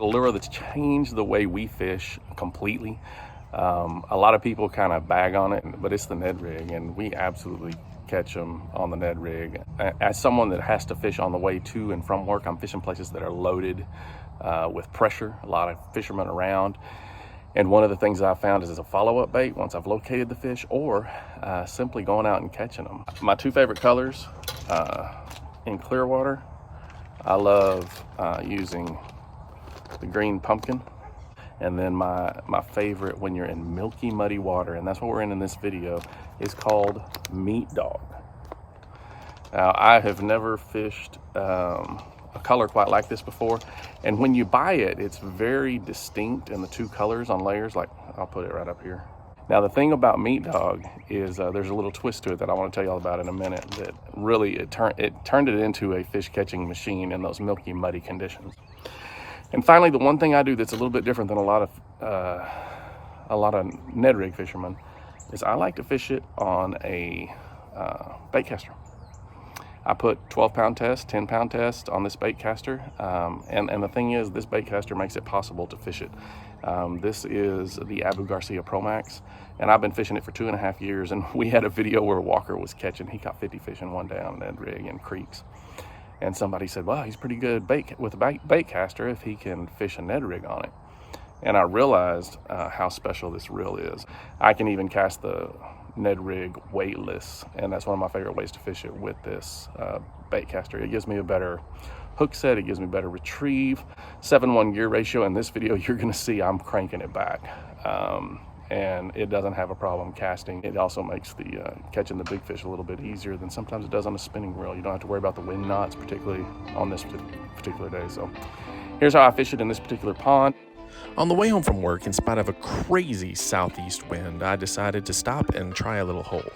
A lure that's changed the way we fish completely. A lot of people kind of bag on it, but it's the Ned Rig, and we absolutely catch them on the Ned Rig. As someone that has to fish on the way to and from work, I'm fishing places that are loaded with pressure, a lot of fishermen around. And one of the things I found is as a follow-up bait once I've located the fish, or simply going out and catching them. My two favorite colors in clear water, I love using the green pumpkin. And then my favorite when you're in milky, muddy water, and that's what we're in this video, is called Meat Dog. Now, I have never fished a color quite like this before. And when you buy it, it's very distinct in the two colors on layers. Like, I'll put it right up here. Now, the thing about Meat Dog is there's a little twist to it that I want to tell you all about in a minute, that really it turned it into a fish catching machine in those milky, muddy conditions. And finally, the one thing I do that's a little bit different than a lot of Ned Rig fishermen is I like to fish it on a bait caster. I put 12-pound test, 10-pound test on this bait caster, and the thing is, this bait caster makes it possible to fish it. This is the Abu Garcia Pro Max, and I've been fishing it for 2.5 years, and we had a video where Walker was catching, he caught 50 fish in one day on a Ned Rig in creeks. And somebody said, well, he's pretty good with a bait caster if he can fish a Ned Rig on it. And I realized how special this reel is. I can even cast the Ned Rig weightless, and that's one of my favorite ways to fish it with this bait caster. It gives me a better hook set, it gives me better retrieve, 7:1 gear ratio. In this video, you're gonna see I'm cranking it back. And it doesn't have a problem casting. It also makes the catching the big fish a little bit easier than sometimes it does on a spinning reel. You don't have to worry about the wind knots, particularly on this particular day. So here's how I fish it in this particular pond. On the way home from work, in spite of a crazy southeast wind, I decided to stop and try a little hole.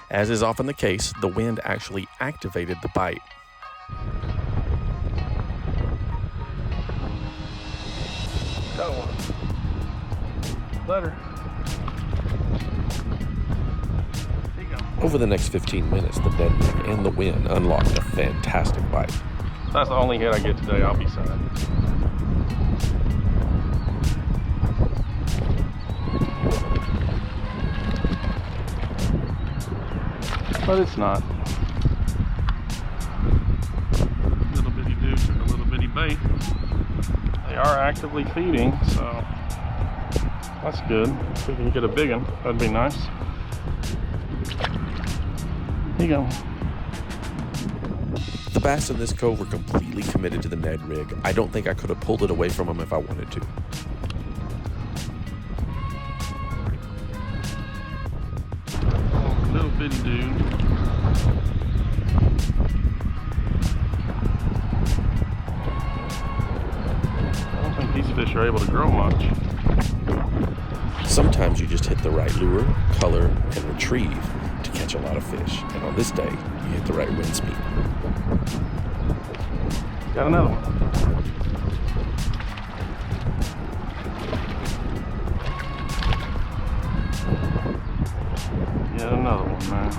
As is often the case, the wind actually activated the bite. Got one. Letter. Over the next 15 minutes, the Ned Rig and the wind unlocked a fantastic bite. That's the only hit I get today, I'll be sad. But it's not. Little bitty dudes and a little bitty bait. They are actively feeding, so that's good. If we can get a big one, that'd be nice. Here you go. The bass in this cove were completely committed to the Ned Rig. I don't think I could have pulled it away from them if I wanted to. Oh, little bitty dude. I don't think these fish are able to grow much. Sometimes you just hit the right lure, color, and retrieve to catch a lot of fish. And on this day, you hit the right wind speed. Got another one. Yet another one, man.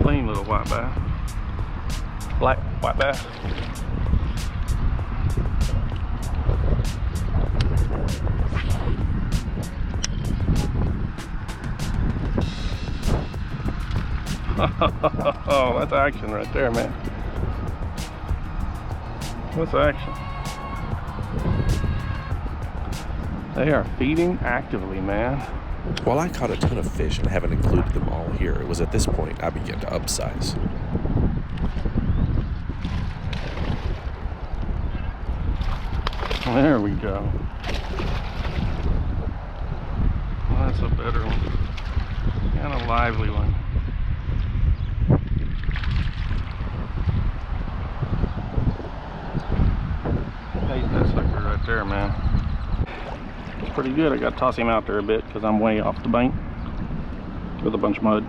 Clean little white bass. Black white bass. Oh, that's action right there, man. What's action? They are feeding actively, man. While I caught a ton of fish and haven't included them all here, it was at this point I began to upsize. There we go. Well, that's a better one. And a lively one. Hate that sucker right there, man. It's pretty good. I got to toss him out there a bit because I'm way off the bank with a bunch of mud.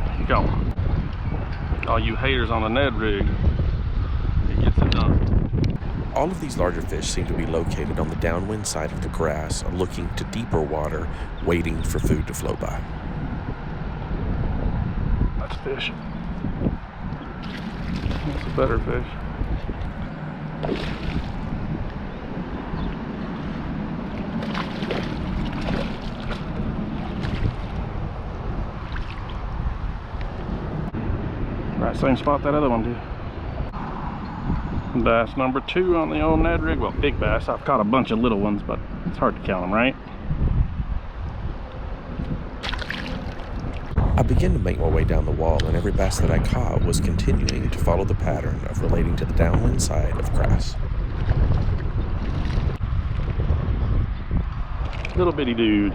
There you go. All you haters on the Ned Rig, it gets it done. All of these larger fish seem to be located on the downwind side of the grass, looking to deeper water, waiting for food to flow by. fish. That's a better fish. Right, same spot that other one did. Bass number 2 on the old Ned Rig. Well, big bass. I've caught a bunch of little ones, but it's hard to count them, right? I began to make my way down the wall, and every bass that I caught was continuing to follow the pattern of relating to the downwind side of grass. Little bitty dude,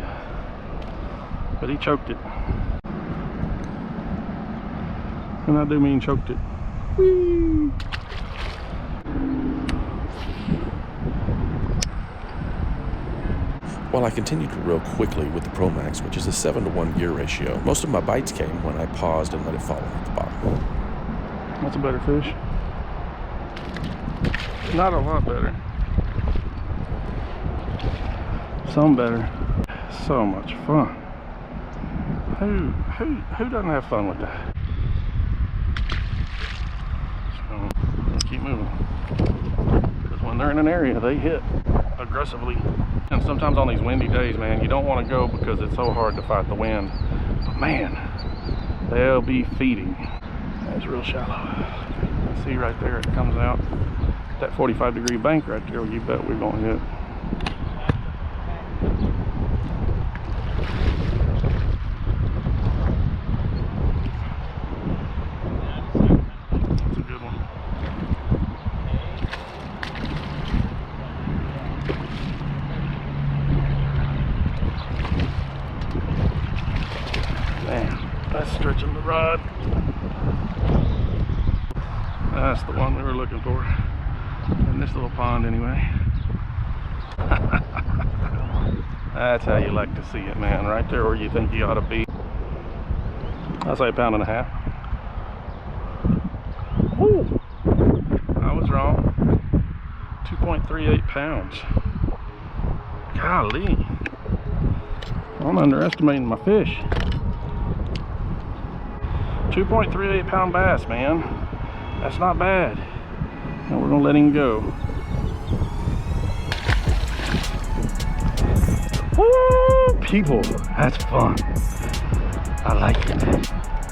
but he choked it. And I do mean choked it. Whee! While I continued to reel quickly with the Pro Max, which is a 7-to-1 gear ratio, most of my bites came when I paused and let it fall at the bottom. That's a better fish. Not a lot better. Some better. So much fun. Who doesn't have fun with that? So let's keep moving. Because when they're in an area, they hit aggressively. And sometimes on these windy days, man, you don't want to go because it's so hard to fight the wind. But man, they'll be feeding. That's real shallow. See right there, it comes out. That 45-degree bank right there, you bet we're going to hit. That's a good one. Man, that's stretching the rod. That's the one we were looking for. In this little pond anyway. That's how you like to see it, man. Right there where you think you ought to be. I'll say 1.5 pounds. Woo! I was wrong. 2.38 pounds. Golly. I'm underestimating my fish. 2.38 pound bass, man. That's not bad. And we're gonna let him go. Woo! People, that's fun. I like it.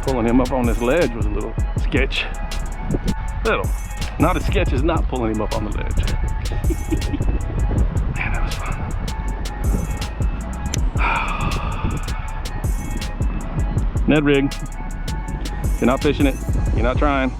Pulling him up on this ledge was a little sketch. Little. Not as sketch as not pulling him up on the ledge. Man, that was fun. Ned Rig. You're not fishing it. You're not trying.